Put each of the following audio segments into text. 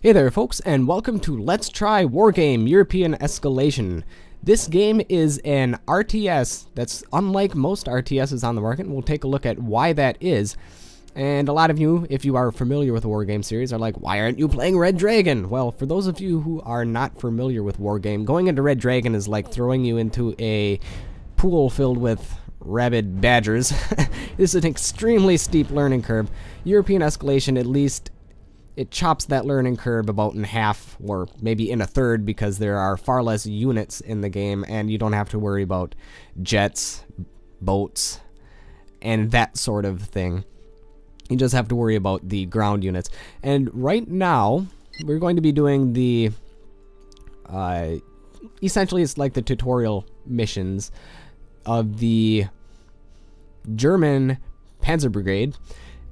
Hey there folks, and welcome to Let's Try Wargame European Escalation. This game is an RTS that's unlike most RTSs on the market, and we'll take a look at why that is. And a lot of you, if you are familiar with the Wargame series, are like, why aren't you playing Red Dragon? Well, for those of you who are not familiar with Wargame, going into Red Dragon is like throwing you into a pool filled with rabid badgers. This is an extremely steep learning curve. European Escalation, at least, it chops that learning curve about in half, or maybe in a third, because there are far less units in the game, and you don't have to worry about jets, boats, and that sort of thing. You just have to worry about the ground units. And right now, we're going to be doing the, essentially it's like the tutorial missions of the German Panzer Brigade.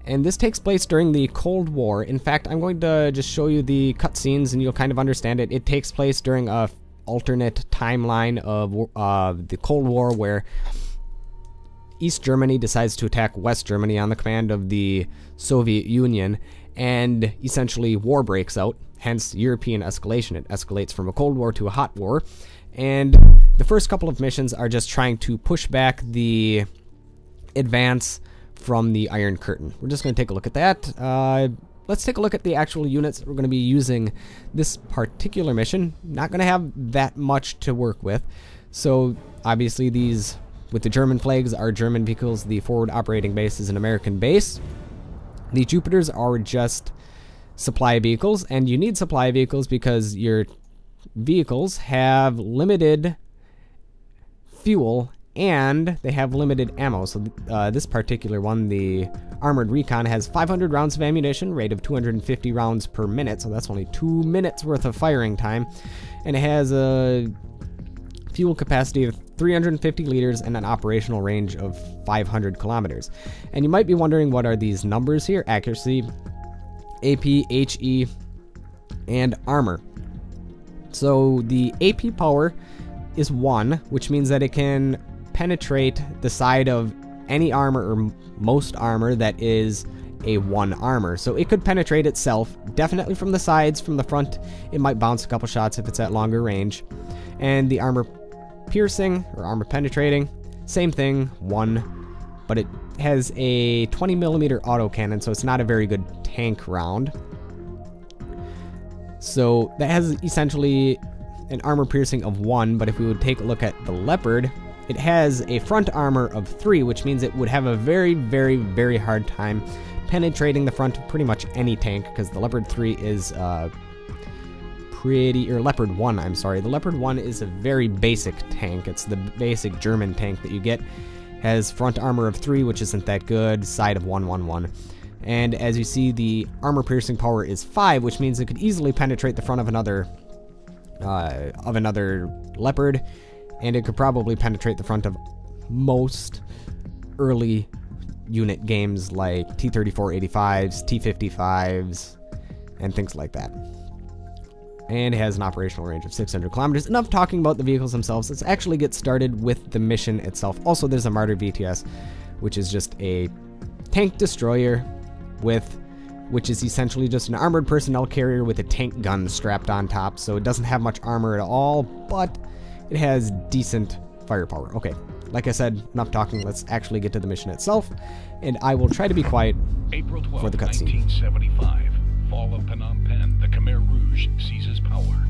And this takes place during the Cold War. In fact, I'm going to just show you the cutscenes and you'll kind of understand it. It takes place during a alternate timeline of the Cold War, where East Germany decides to attack West Germany on the command of the Soviet Union, and essentially war breaks out, hence European escalation. It escalates from a Cold War to a hot war, and the first couple of missions are just trying to push back the advance from the Iron Curtain. We're just going to take a look at that. Let's take a look at the actual units that we're going to be using this particular mission. Not going to have that much to work with. So obviously these, with the German flags, are German vehicles. The forward operating base is an American base. The Jupiters are just supply vehicles, and you need supply vehicles because your vehicles have limited fuel and they have limited ammo. So this particular one, the Armored Recon, has 500 rounds of ammunition, rate of 250 rounds per minute, so that's only 2 minutes worth of firing time, and it has a fuel capacity of 350 liters and an operational range of 500 kilometers. And you might be wondering, what are these numbers here? Accuracy, AP, HE, and armor. So the AP power is 1, which means that it can penetrate the side of any armor or most armor that is a 1 armor. So it could penetrate itself, definitely from the sides. From the front, it might bounce a couple shots if it's at longer range. And the armor piercing or armor penetrating, same thing, 1, but it has a 20mm autocannon, so it's not a very good tank round. So that has essentially an armor piercing of 1, but if we would take a look at the Leopard, it has a front armor of 3, which means it would have a very, very, very hard time penetrating the front of pretty much any tank, because the Leopard 3 is Leopard 1, I'm sorry. The Leopard 1 is a very basic tank. It's the basic German tank that you get. Has front armor of 3, which isn't that good, side of 111. And as you see, the armor piercing power is 5, which means it could easily penetrate the front of another Leopard, and it could probably penetrate the front of most early unit games like T-34-85s, T-55s, and things like that. And it has an operational range of 600 kilometers. Enough talking about the vehicles themselves. Let's actually get started with the mission itself. Also, there's a Martyr VTS, which is just a tank destroyer which is essentially just an armored personnel carrier with a tank gun strapped on top. So it doesn't have much armor at all, but it has decent firepower. Okay, like I said, enough talking. Let's actually get to the mission itself, and I will try to be quiet April 12, for the cutscene. 1975, fall of Phnom Penh, the Khmer Rouge seizes power.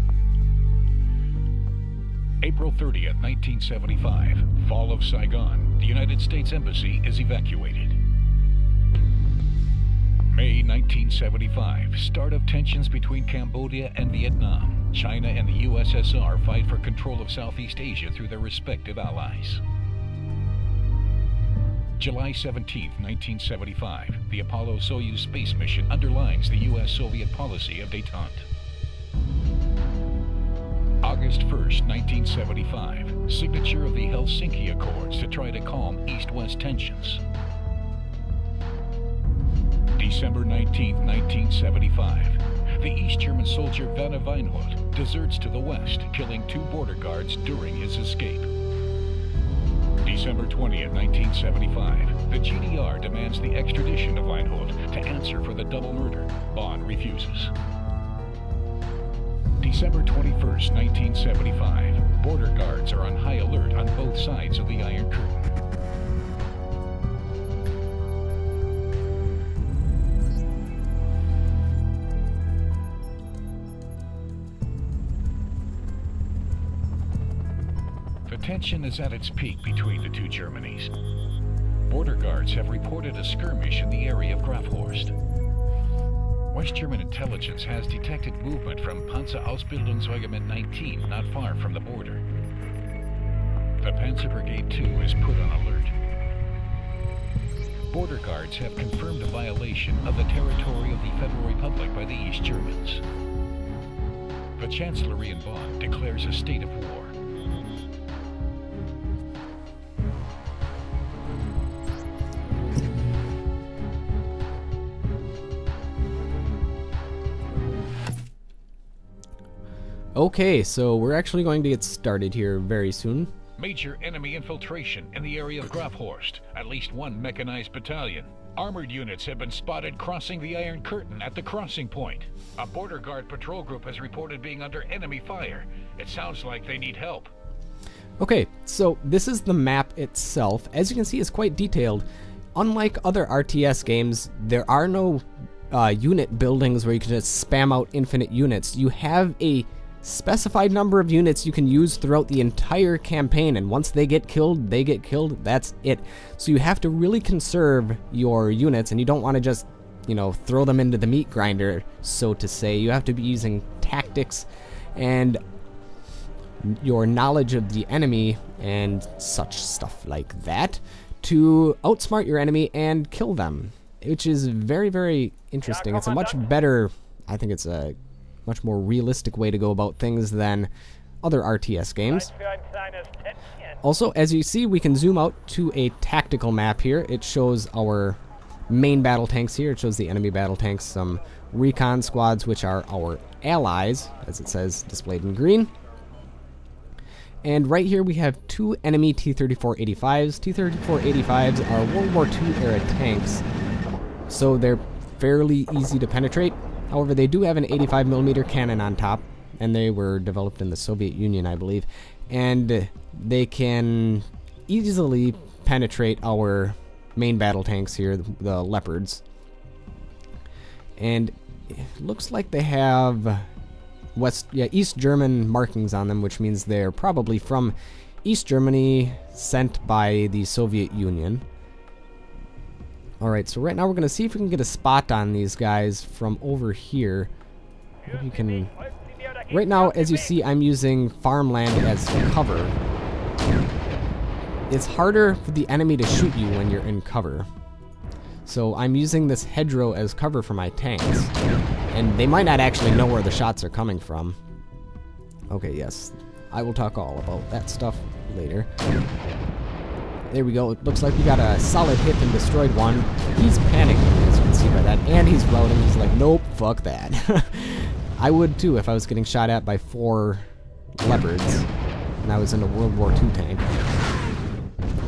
April 30th, 1975, fall of Saigon, the United States Embassy is evacuated. May 1975, start of tensions between Cambodia and Vietnam. China and the USSR fight for control of Southeast Asia through their respective allies. July 17th, 1975, the Apollo-Soyuz space mission underlines the U.S.-Soviet policy of détente. August 1st, 1975, signature of the Helsinki Accords to try to calm East-West tensions. December 19, 1975, the East German soldier Werner Weinhold deserts to the west, killing 2 border guards during his escape. December 20th, 1975, the GDR demands the extradition of Weinhold to answer for the double murder. Bonn refuses. December 21st, 1975. Border guards are on high alert on both sides of the Iron Curtain. The tension is at its peak between the two Germanys. Border guards have reported a skirmish in the area of Grafhorst. West German intelligence has detected movement from Panzerausbildungsregiment 19 not far from the border. The Panzer Brigade 2 is put on alert. Border guards have confirmed a violation of the territory of the Federal Republic by the East Germans. The Chancellery in Bonn declares a state of war. Okay, so we're actually going to get started here very soon. Major enemy infiltration in the area of Grafhorst. At least one mechanized battalion. Armored units have been spotted crossing the Iron Curtain at the crossing point. A border guard patrol group has reported being under enemy fire. It sounds like they need help. Okay, so this is the map itself. As you can see, it's quite detailed. Unlike other RTS games, there are no unit buildings where you can just spam out infinite units. You have a specified number of units you can use throughout the entire campaign, and once they get killed, that's it. So you have to really conserve your units, and you don't want to just, you know, throw them into the meat grinder, so to say. You have to be using tactics and your knowledge of the enemy and such stuff like that to outsmart your enemy and kill them, which is very, very interesting. It's a much better, I think it's a much more realistic way to go about things than other RTS games. Also, as you see, we can zoom out to a tactical map here. It shows our main battle tanks here. It shows the enemy battle tanks, some recon squads, which are our allies, as it says, displayed in green. And right here we have two enemy T-34-85s. T-34-85s are World War II era tanks, so they're fairly easy to penetrate. However, they do have an 85mm cannon on top, and they were developed in the Soviet Union, I believe. And they can easily penetrate our main battle tanks here, the Leopards. And it looks like they have East German markings on them, which means they're probably from East Germany, sent by the Soviet Union. Alright, so right now we're going to see if we can get a spot on these guys from over here. You can. Right now, as you see, I'm using farmland as cover. It's harder for the enemy to shoot you when you're in cover. So I'm using this hedgerow as cover for my tanks. And they might not actually know where the shots are coming from. Okay, yes. I will talk all about that stuff later. There we go. It looks like we got a solid hit and destroyed one. He's panicking, as you can see by that. And he's routing. He's like, nope, fuck that. I would too if I was getting shot at by 4 Leopards and I was in a World War II tank.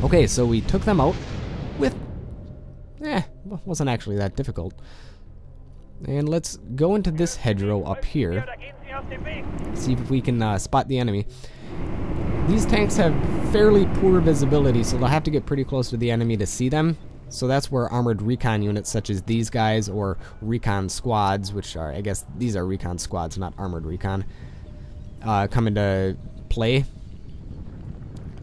Okay, so we took them out with... wasn't actually that difficult. And let's go into this hedgerow up here. See if we can spot the enemy. These tanks have fairly poor visibility, so they'll have to get pretty close to the enemy to see them. So that's where armored recon units such as these guys, or recon squads, which are, I guess these are recon squads, not armored recon, come into play.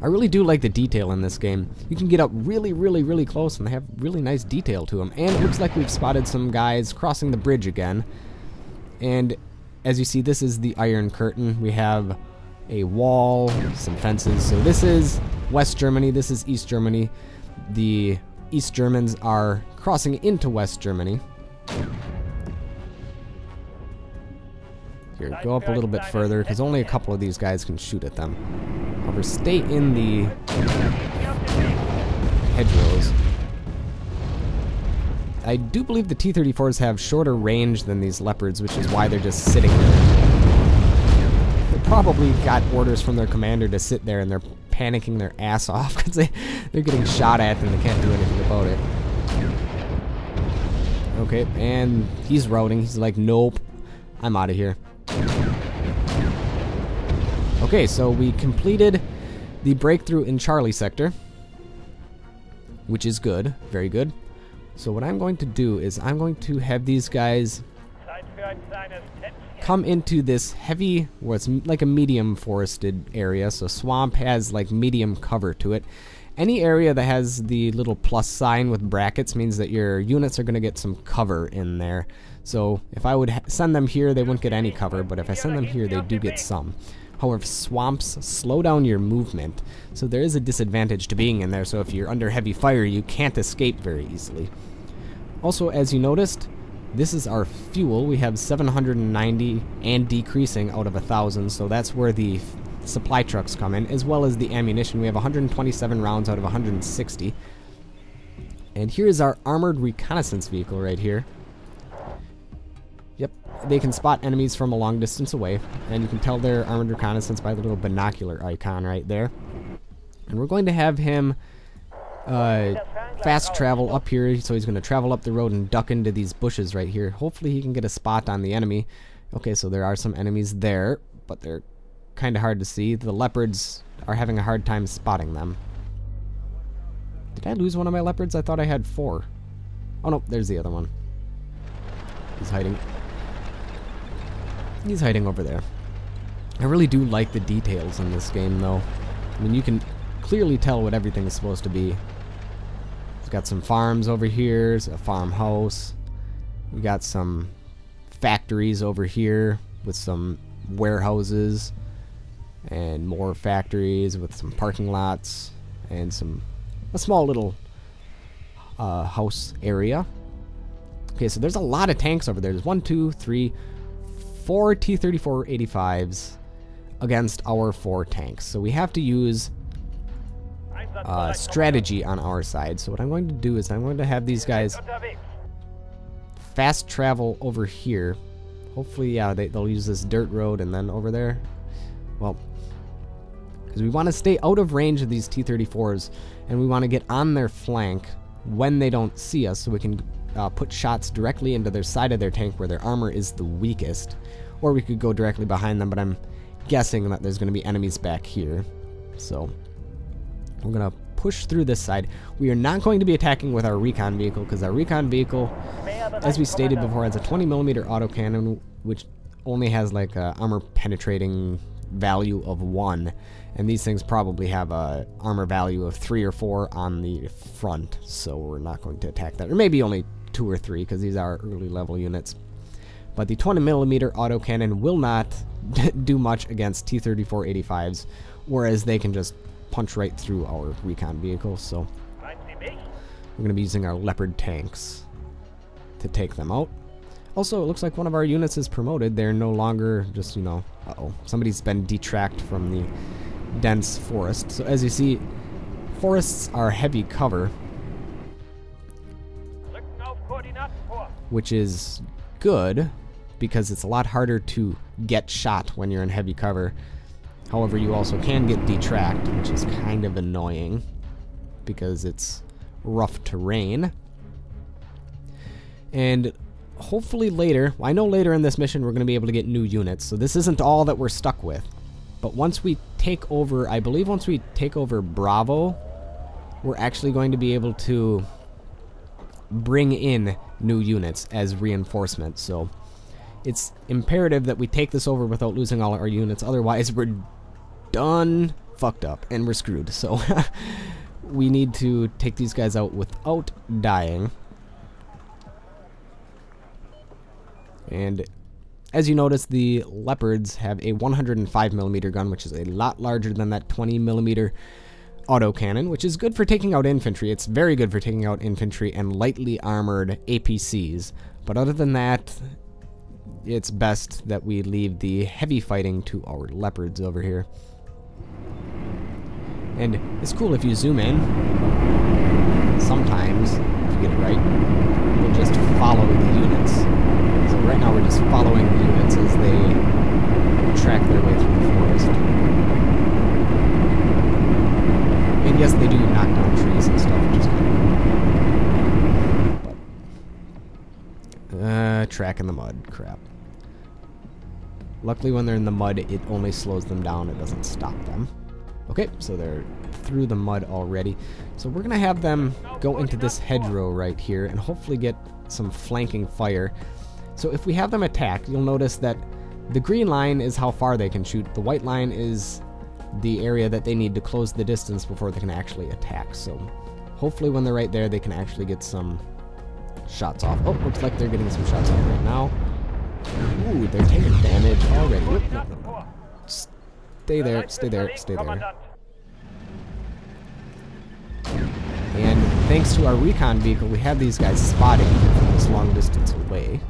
I really do like the detail in this game. You can get up really, really, really close, and they have really nice detail to them. And it looks like we've spotted some guys crossing the bridge again. And as you see, this is the Iron Curtain. We have a wall, some fences. So this is West Germany, this is East Germany. The East Germans are crossing into West Germany. Here, go up a little bit further, because only a couple of these guys can shoot at them. However, stay in the hedgerows. I do believe the T-34s have shorter range than these Leopards, which is why they're just sitting there. Probably got orders from their commander to sit there, and they're panicking their ass off because they're getting shot at and they can't do anything about it. Okay, and he's routing. He's like, nope, I'm out of here. Okay, so we completed the breakthrough in Charlie sector, which is good, very good. So what I'm going to do is I'm going to have these guys come into this heavy, well, it's like a medium forested area, so swamp has like medium cover to it. Any area that has the little plus sign with brackets means that your units are going to get some cover in there. So if I would send them here, they wouldn't get any cover, but if I send them here, they do get some. However, swamps slow down your movement, so there is a disadvantage to being in there, so if you're under heavy fire, you can't escape very easily. Also, as you noticed, this is our fuel. We have 790 and decreasing out of 1,000, so that's where the supply trucks come in, as well as the ammunition. We have 127 rounds out of 160. And here's our armored reconnaissance vehicle right here. Yep, they can spot enemies from a long distance away, and you can tell they're armored reconnaissance by the little binocular icon right there. And we're going to have him fast travel up here, so he's going to travel up the road and duck into these bushes right here. Hopefully he can get a spot on the enemy. Okay, so there are some enemies there, but they're kind of hard to see. The leopards are having a hard time spotting them. Did I lose one of my leopards? I thought I had 4. Oh no, there's the other one. He's hiding. He's hiding over there. I really do like the details in this game, though. I mean, you can clearly tell what everything is supposed to be. We've got some farms over here, a farmhouse. We got some factories over here with some warehouses and more factories with some parking lots and a small little house area. Okay, so there's a lot of tanks over there. There's 1, 2, 3, 4 T-34-85s against our 4 tanks. So we have to use strategy on our side. So what I'm going to do is I'm going to have these guys fast travel over here. Hopefully, yeah, they'll use this dirt road, and then over there, well, because we want to stay out of range of these T-34s, and we want to get on their flank when they don't see us, so we can put shots directly into their side of their tank where their armor is the weakest. Or we could go directly behind them, but I'm guessing that there's going to be enemies back here. So we're going to push through this side. We are not going to be attacking with our recon vehicle, because our recon vehicle, as we stated before, has a 20mm autocannon, which only has like a armor penetrating value of 1. And these things probably have a armor value of 3 or 4 on the front, so we're not going to attack that. Or maybe only 2 or 3, because these are early level units. But the 20mm autocannon will not do much against T-34-85s, whereas they can just punch right through our recon vehicles. So we're going to be using our Leopard tanks to take them out. Also, it looks like one of our units is promoted. They're no longer just, you know, uh-oh, somebody's been detracked from the dense forest. So as you see, forests are heavy cover, which is good because it's a lot harder to get shot when you're in heavy cover. However, you also can get detracked, which is kind of annoying because it's rough terrain. And hopefully later, I know later in this mission we're going to be able to get new units, so this isn't all that we're stuck with. But once we take over, I believe once we take over Bravo, we're actually going to be able to bring in new units as reinforcement. So it's imperative that we take this over without losing all our units, otherwise we're done fucked up and we're screwed. So we need to take these guys out without dying. And as you notice, the Leopards have a 105mm gun, which is a lot larger than that 20mm autocannon, which is good for taking out infantry. It's very good for taking out infantry and lightly armored APCs. But other than that, it's best that we leave the heavy fighting to our Leopards over here. And it's cool if you zoom in. Sometimes, if you get it right, you'll just follow the units. So right now we're just following the units as they track their way through the forest. And yes, they do knock down trees and stuff, which is kind of cool. But, track in the mud, crap. Luckily when they're in the mud, it only slows them down, it doesn't stop them. Okay, so they're through the mud already. So we're gonna have them go into this hedgerow right here and hopefully get some flanking fire. So if we have them attack, you'll notice that the green line is how far they can shoot. The white line is the area that they need to close the distance before they can actually attack. So hopefully when they're right there, they can actually get some shots off. Oh, looks like they're getting some shots off right now. Ooh, they're taking damage already. Oop, no. Stay there, stay there, stay there. And thanks to our recon vehicle, we have these guys spotting from this long distance away.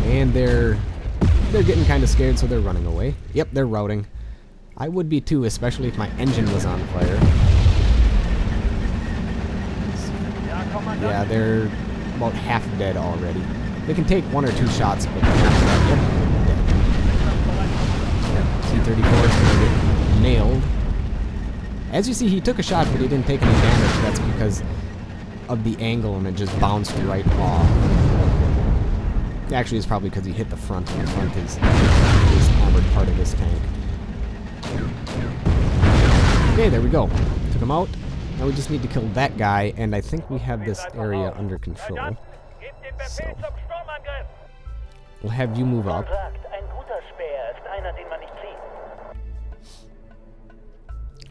And they're getting kind of scared, so they're running away. Yep, they're routing. I would be too, especially if my engine was on fire. Yeah, they're about half dead already. They can take 1 or 2 shots, but they're not dead. Yep, T-34 is going to get nailed. As you see, he took a shot, but he didn't take any damage. That's because of the angle, and it just bounced right off. Actually, it's probably because he hit the front, and the front is the armored part of this tank. Okay, there we go. Took him out. Now we just need to kill that guy, and I think we have this area under control. So we'll have you move up.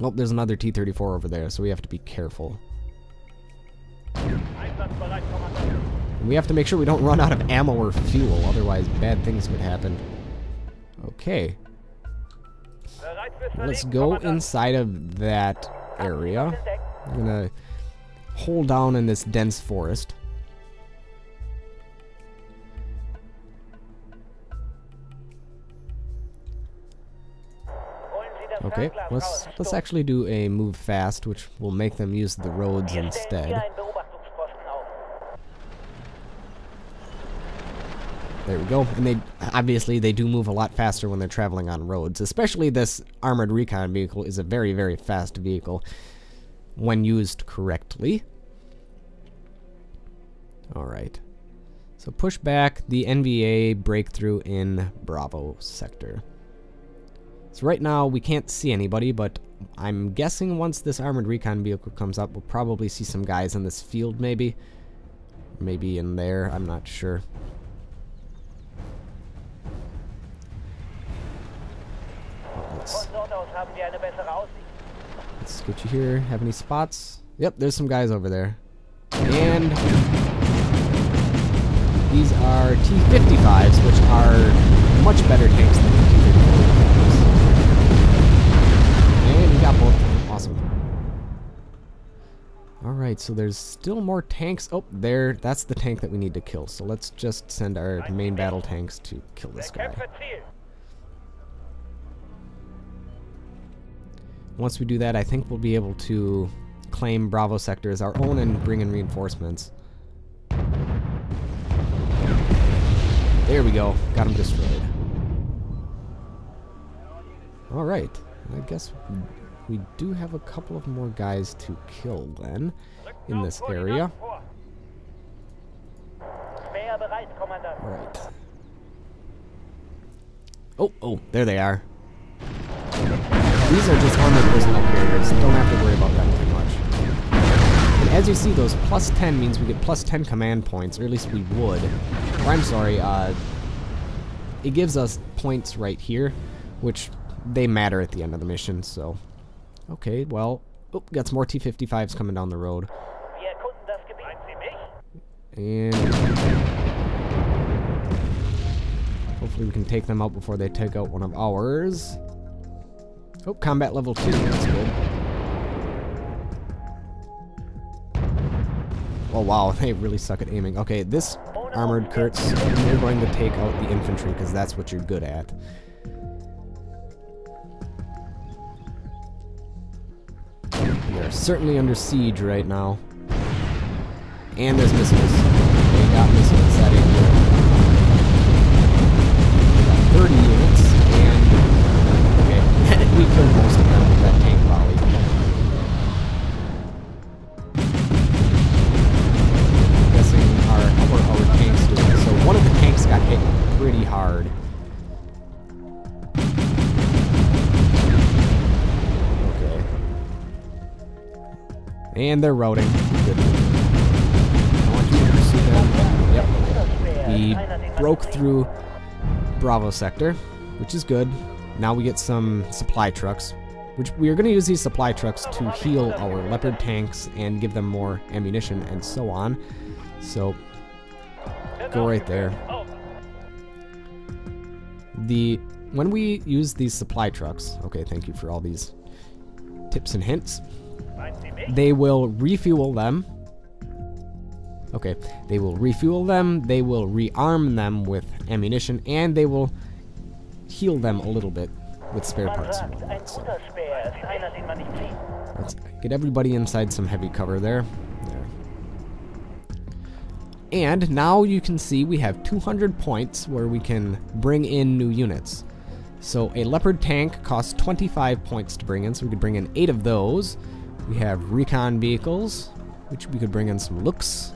Oh, there's another T-34 over there, so we have to be careful. And we have to make sure we don't run out of ammo or fuel, otherwise bad things could happen. Okay. Let's go inside of that area. I'm gonna hold down in this dense forest. Okay, let's actually do a move fast, which will make them use the roads instead. There we go. And obviously they do move a lot faster when they're traveling on roads. Especially this armored recon vehicle is a very, very fast vehicle when used correctly. Alright. So push back the NVA breakthrough in Bravo sector. So right now we can't see anybody, but I'm guessing once this armored recon vehicle comes up, we'll probably see some guys in this field maybe. Maybe in there, I'm not sure. Let's get you here. Have any spots? Yep, there's some guys over there. And these are T-55s, which are much better tanks than the T-34s. And we got both. Awesome. Alright, so there's still more tanks. Oh, there. That's the tank that we need to kill. So let's just send our main battle tanks to kill this guy. Once we do that, I think we'll be able to claim Bravo sector as our own and bring in reinforcements. There we go. Got him destroyed. Alright. I guess we do have a couple of more guys to kill then in this area. Alright. Oh, there they are. These are just armored personnel carriers. Don't have to worry about them too much. And as you see, those plus 10 means we get plus 10 command points, or at least we would. Or I'm sorry, it gives us points right here, which they matter at the end of the mission, so. Okay, well, oh, got some more T-55s coming down the road. And hopefully we can take them out before they take out one of ours. Oh, combat level 2, that's good. Oh wow, they really suck at aiming. Okay, this armored Kurtz, you're going to take out the infantry, because that's what you're good at. We are certainly under siege right now. And there's missiles. They got missiles that in there. We got 30 units, and we killed most of them with that tank volley. I'm guessing our tanks doing so And they're routing. Good. I want you to pursue them. Yep. We broke through Bravo sector, which is good. Now we get some supply trucks, which we are going to use these supply trucks to heal our Leopard tanks and give them more ammunition and so on. So, go right there. When we use these supply trucks, okay, thank you for all these tips and hints. They will refuel them. Okay, they will refuel them, they will rearm them with ammunition, and they will heal them a little bit with spare parts and whatnot. So let's get everybody inside some heavy cover there. And now you can see we have 200 points where we can bring in new units. So a Leopard tank costs 25 points to bring in, so we could bring in 8 of those. We have recon vehicles, which we could bring in some looks.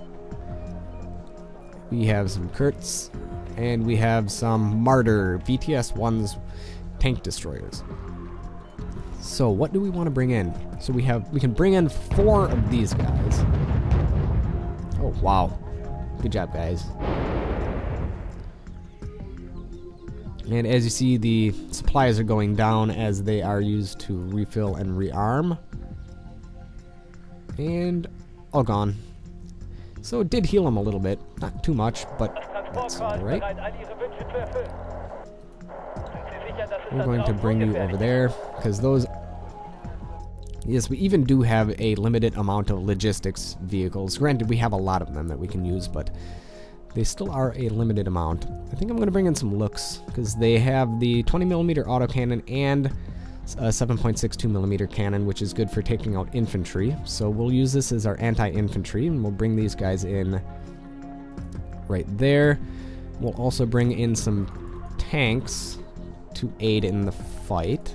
We have some Kurtz, and we have some Martyr VTS-1's tank destroyers. So what do we want to bring in? So we can bring in 4 of these guys. Oh wow. Good job, guys. And as you see, the supplies are going down as they are used to refill and rearm. And all gone. So it did heal them a little bit. Not too much, but that's alright. We're going to bring you over there, because those... Yes, we even do have a limited amount of logistics vehicles. Granted, we have a lot of them that we can use, but they still are a limited amount. I think I'm going to bring in some looks, because they have the 20mm autocannon and a 7.62mm cannon, which is good for taking out infantry. So we'll use this as our anti-infantry, and we'll bring these guys in right there. We'll also bring in some tanks to aid in the fight.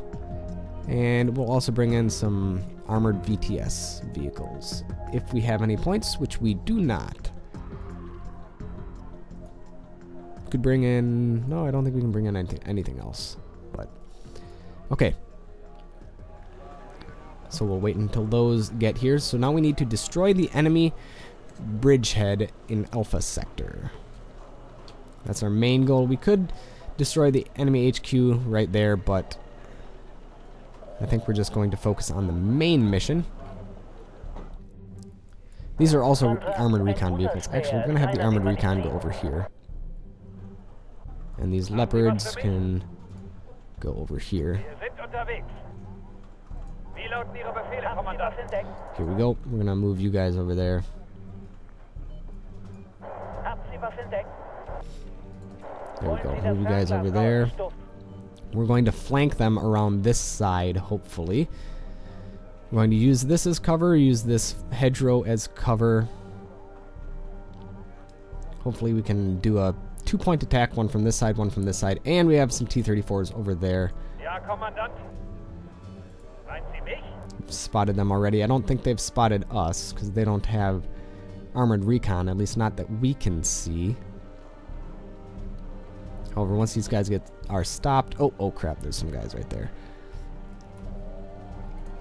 And we'll also bring in some armored VTS vehicles, if we have any points, which we do not. Could bring in... No, I don't think we can bring in anything else. But, okay. So we'll wait until those get here. So now we need to destroy the enemy bridgehead in Alpha Sector. That's our main goal. We could destroy the enemy HQ right there, but I think we're just going to focus on the main mission. These are also armored recon vehicles. Actually, we're going to have the armored recon go over here. And these leopards can go over here. Here we go. We're going to move you guys over there. There we go. Move you guys over there. We're going to flank them around this side, hopefully. We're going to use this as cover, use this hedgerow as cover. Hopefully we can do a 2-point attack, one from this side, one from this side, and we have some T-34s over there. Spotted them already. I don't think they've spotted us, because they don't have armored recon, at least not that we can see. However, once these guys are stopped... Oh crap, there's some guys right there.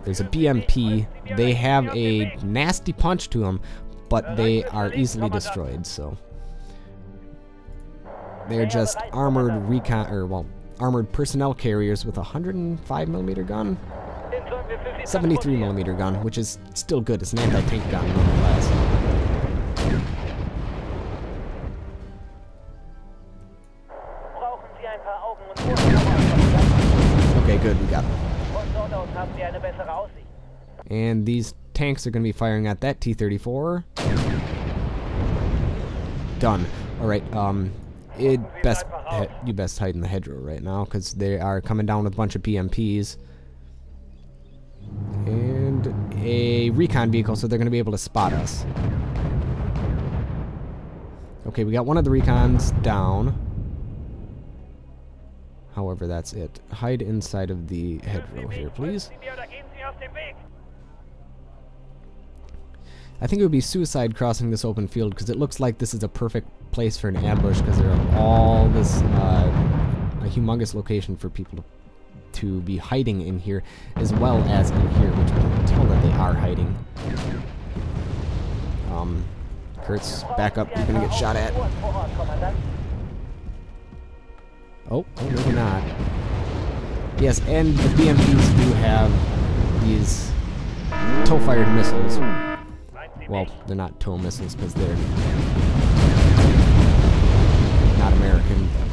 There's a BMP. They have a nasty punch to them, but they are easily destroyed, so... They're just armored recon... or, well, armored personnel carriers with a 105mm gun? 73mm gun, which is still good. It's an anti-tank gun, nonetheless. Okay, good, we got them. And these tanks are going to be firing at that T-34. Done. Alright, you best hide in the hedgerow right now, because they are coming down with a bunch of PMPs. And a recon vehicle, so they're going to be able to spot us. Okay, we got one of the recons down. However, that's it. Hide inside of the hedgerow here, please. I think it would be suicide crossing this open field, because it looks like this is a perfect place for an ambush, because there are all this, a humongous location for people to be hiding in here, as well as in here, which we can tell that they are hiding. Kurtz, back up. You're gonna get shot at. Oh, maybe not. Yes, and the BMPs do have these tow-fired missiles. Well, they're not tow missiles because they're not American, but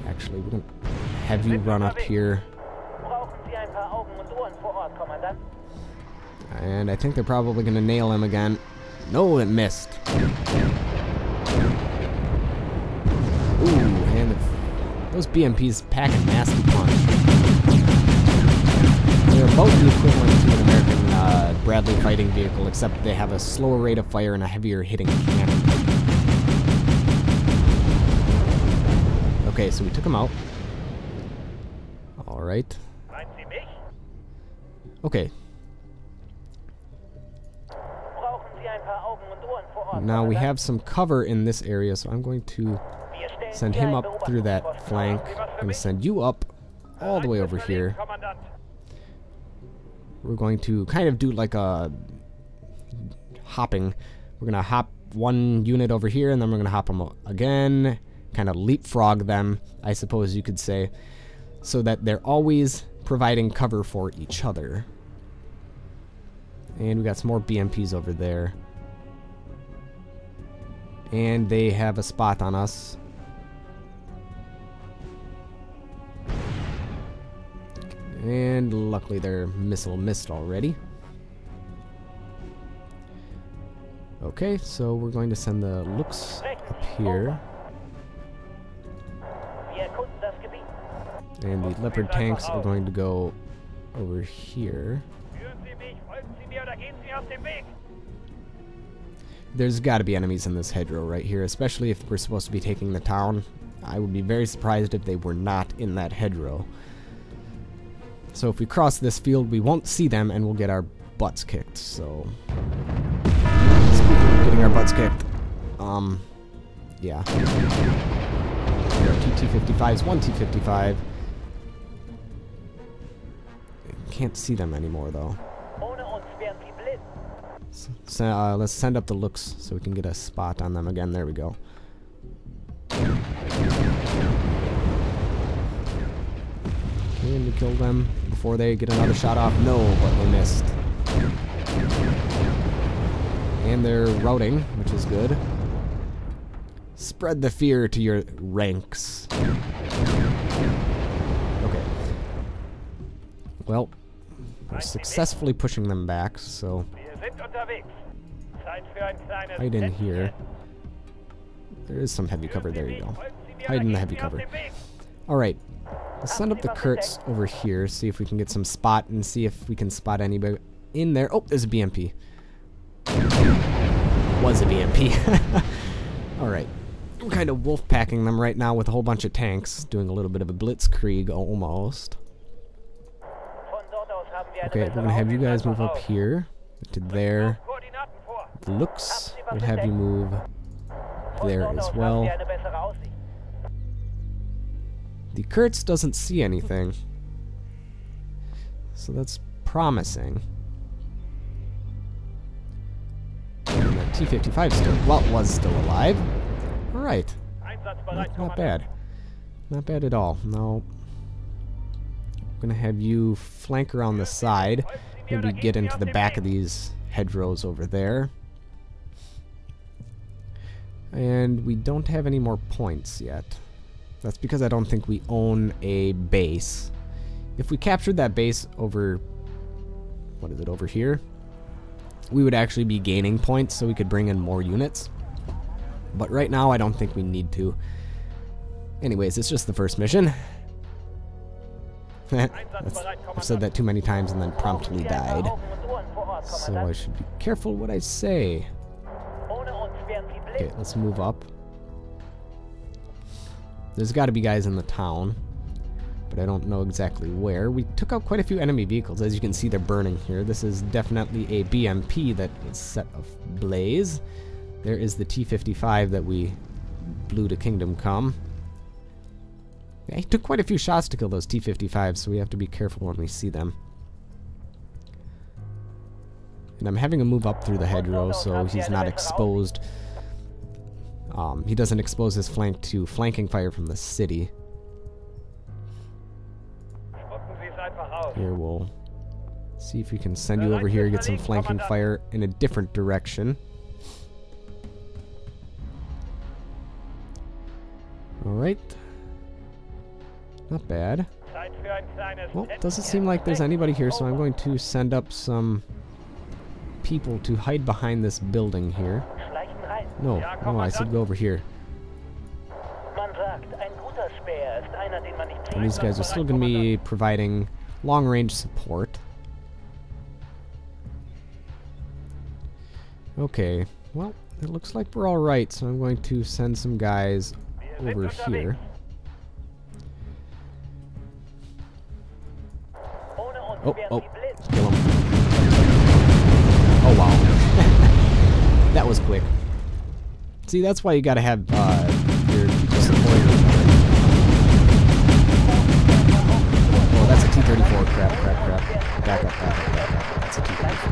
actually, we're gonna have you run up here. And I think they're probably gonna nail him again. No, it missed. Ooh, and those BMPs pack a nasty punch. They're both the equivalent to an American Bradley fighting vehicle, except they have a slower rate of fire and a heavier hitting cannon. Okay, so we took him out. Alright. Okay. Now we have some cover in this area, so I'm going to send him up through that flank. I'm going to send you up all the way over here. We're going to kind of do like a hopping. We're going to hop one unit over here, and then we're going to hop them again. Kind of leapfrog them, I suppose you could say, so that they're always providing cover for each other. And we got some more BMPs over there. And they have a spot on us. And luckily their missile missed already. Okay, so we're going to send the looks up here. And the Leopard tanks are going to go over here. There's got to be enemies in this hedgerow right here, especially if we're supposed to be taking the town. I would be very surprised if they were not in that hedgerow. So if we cross this field, we won't see them, and we'll get our butts kicked. So, speaking of getting our butts kicked, yeah. There are two T-55s, one T-55. Can't see them anymore, though. So, let's send up the looks so we can get a spot on them again. There we go. Can we kill them before they get another shot off? No, but they missed. And they're routing, which is good. Spread the fear to your ranks. Okay. Well, we're successfully pushing them back, so hide in here. There is some heavy cover. There you go. Hide in the heavy cover. Alright. Let's send up the Kurtz over here, see if we can get some spot and see if we can spot anybody in there. Oh, there's a BMP. Was a BMP. Alright. We're kind of wolf packing them right now with a whole bunch of tanks, doing a little bit of a blitzkrieg almost. Okay, we're gonna have you guys move up here to there. The looks, we'll have you move there as well. The Kurtz doesn't see anything, so that's promising. And the T-55 still, well, was still alive. All right, not bad, not bad at all. No, I'm gonna have you flank around the side, maybe get into the back of these hedgerows over there. And we don't have any more points yet. That's because I don't think we own a base. If we captured that base over, what is it, over here, we would actually be gaining points so we could bring in more units. But right now I don't think we need to. Anyways, it's just the first mission. I've said that too many times and then promptly died. So I should be careful what I say. Okay, let's move up. There's got to be guys in the town, but I don't know exactly where. We took out quite a few enemy vehicles. As you can see, they're burning here. This is definitely a BMP that was set ablaze. There is the T-55 that we blew to Kingdom Come. Yeah, he took quite a few shots to kill those T-55s, so we have to be careful when we see them. And I'm having him move up through the hedgerow so he's not exposed. He doesn't expose his flank to flanking fire from the city. Here, we'll see if we can send you over here, get some flanking fire in a different direction. Alright. Not bad. Well, doesn't seem like there's anybody here, so I'm going to send up some people to hide behind this building here. No, I said go over here. And these guys are still going to be providing long-range support. Okay, well, it looks like we're alright, so I'm going to send some guys over here. Oh, kill him. Oh, wow. That was quick. See, that's why you gotta have your people support. Oh, that's a T-34. Crap. Back up. That's a T-34.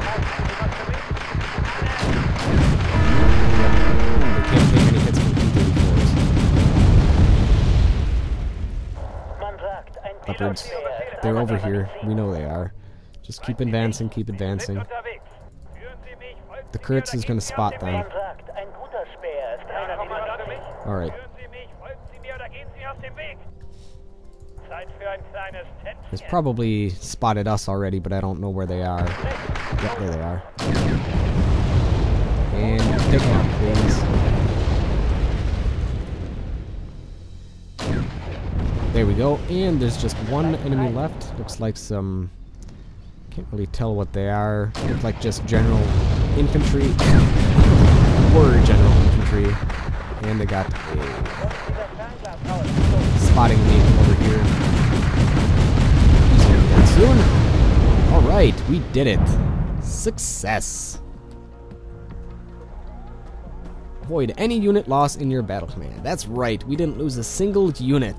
They can't take any hits from T-34s. Leopards. They're over here. We know they are. Just keep advancing, The Kurtz is going to spot them. Alright. He's probably spotted us already, but I don't know where they are. Yep, there they are. And take them out, please. There we go. And there's just one enemy left. Looks like some... Can't really tell what they are. Look like just general infantry. Were general infantry. And they got a spotting lead over here. He's gonna be done soon. Alright, we did it. Success. Avoid any unit loss in your battle command. That's right, we didn't lose a single unit.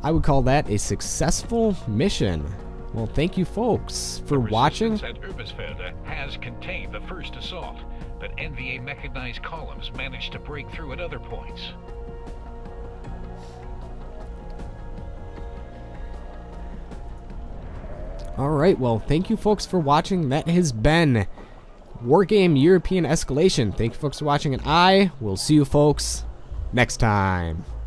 I would call that a successful mission. Well, thank you folks for watching. The resistance at Urbisfelde has contained the first assault, but NVA mechanized columns managed to break through at other points. Alright, well, thank you folks for watching. That has been Wargame European Escalation. Thank you folks for watching, and I will see you folks next time.